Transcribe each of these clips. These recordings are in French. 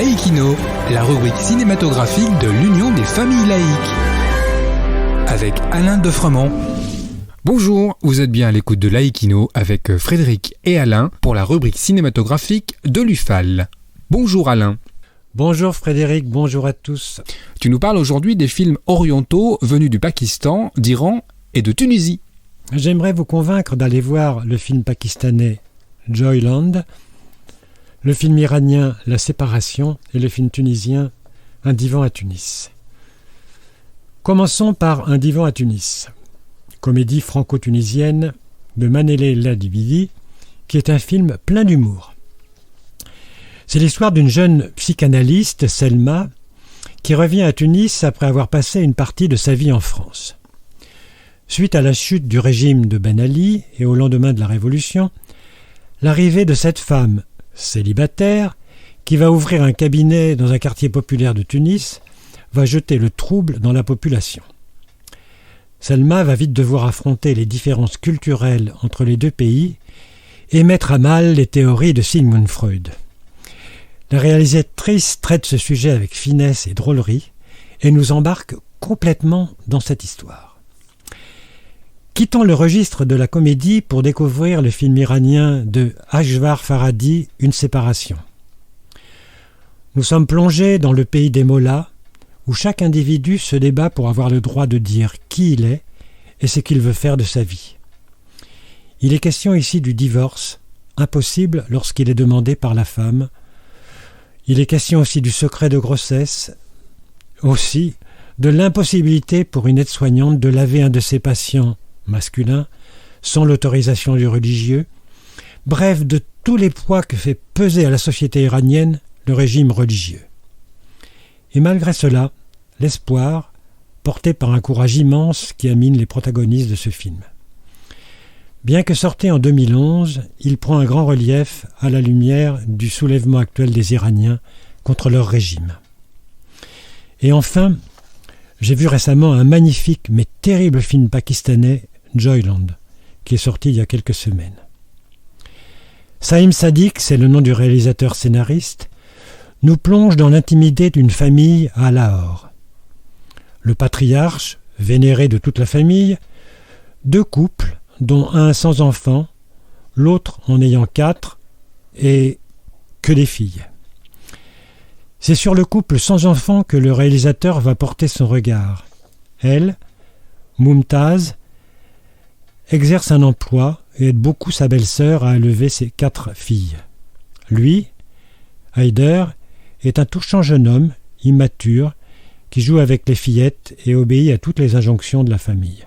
Laïkino, la rubrique cinématographique de l'Union des familles laïques. Avec Alain Defremont. Bonjour, vous êtes bien à l'écoute de Laïkino avec Frédéric et Alain pour la rubrique cinématographique de l'UFAL. Bonjour Alain. Bonjour Frédéric, bonjour à tous. Tu nous parles aujourd'hui des films orientaux venus du Pakistan, d'Iran et de Tunisie. J'aimerais vous convaincre d'aller voir le film pakistanais Joyland, le film iranien La Séparation et le film tunisien Un divan à Tunis. Commençons par Un divan à Tunis, comédie franco-tunisienne de Manele Ladibidi, qui est un film plein d'humour. C'est l'histoire d'une jeune psychanalyste, Selma, qui revient à Tunis après avoir passé une partie de sa vie en France. Suite à la chute du régime de Ben Ali et au lendemain de la Révolution, l'arrivée de cette femme célibataire, qui va ouvrir un cabinet dans un quartier populaire de Tunis, va jeter le trouble dans la population. Selma va vite devoir affronter les différences culturelles entre les deux pays et mettre à mal les théories de Sigmund Freud. La réalisatrice traite ce sujet avec finesse et drôlerie et nous embarque complètement dans cette histoire. Quittons le registre de la comédie pour découvrir le film iranien de Ashvar Farhadi, Une séparation. Nous sommes plongés dans le pays des mollahs, où chaque individu se débat pour avoir le droit de dire qui il est et ce qu'il veut faire de sa vie. Il est question ici du divorce, impossible lorsqu'il est demandé par la femme. Il est question aussi du secret de grossesse, aussi de l'impossibilité pour une aide-soignante de laver un de ses patients masculin, sans l'autorisation du religieux, bref, de tous les poids que fait peser à la société iranienne le régime religieux. Et malgré cela, l'espoir, porté par un courage immense qui anime les protagonistes de ce film. Bien que sorti en 2011, il prend un grand relief à la lumière du soulèvement actuel des Iraniens contre leur régime. Et enfin, j'ai vu récemment un magnifique mais terrible film pakistanais, Joyland, qui est sorti il y a quelques semaines. Saïm Sadiq, c'est le nom du réalisateur scénariste, nous plonge dans l'intimité d'une famille à Lahore. Le patriarche, vénéré de toute la famille, deux couples, dont un sans enfant, l'autre en ayant 4, et que des filles. C'est sur le couple sans enfant que le réalisateur va porter son regard. Elle, Mumtaz, exerce un emploi et aide beaucoup sa belle-sœur à élever ses 4 filles. Lui, Haider, est un touchant jeune homme, immature, qui joue avec les fillettes et obéit à toutes les injonctions de la famille.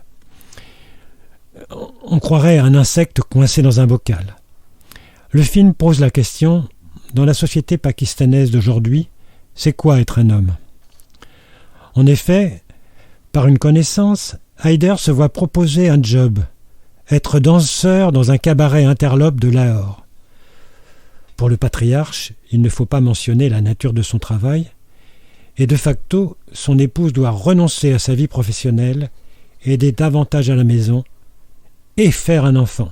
On croirait un insecte coincé dans un bocal. Le film pose la question, dans la société pakistanaise d'aujourd'hui, c'est quoi être un homme ? En effet, par une connaissance, Haider se voit proposer un job, être danseur dans un cabaret interlope de Lahore. Pour le patriarche, il ne faut pas mentionner la nature de son travail, et de facto, son épouse doit renoncer à sa vie professionnelle, aider davantage à la maison, et faire un enfant.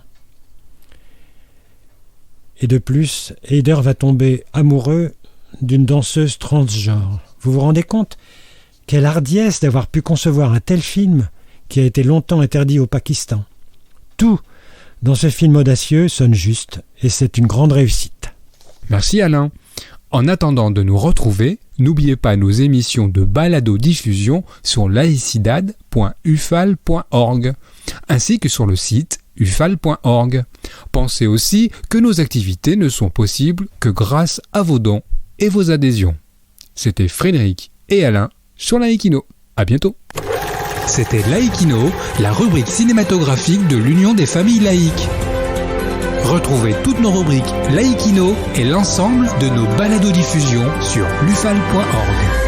Et de plus, Haider va tomber amoureux d'une danseuse transgenre. Vous vous rendez compte ? Quelle hardiesse d'avoir pu concevoir un tel film qui a été longtemps interdit au Pakistan. Tout dans ce film audacieux sonne juste et c'est une grande réussite. Merci Alain. En attendant de nous retrouver, n'oubliez pas nos émissions de balado-diffusion sur laicidad.ufal.org ainsi que sur le site ufal.org. Pensez aussi que nos activités ne sont possibles que grâce à vos dons et vos adhésions. C'était Frédéric et Alain sur Laïkino. À bientôt. C'était Laïkino, la rubrique cinématographique de l'Union des familles laïques. Retrouvez toutes nos rubriques Laïkino et l'ensemble de nos balados-diffusions sur lufal.org.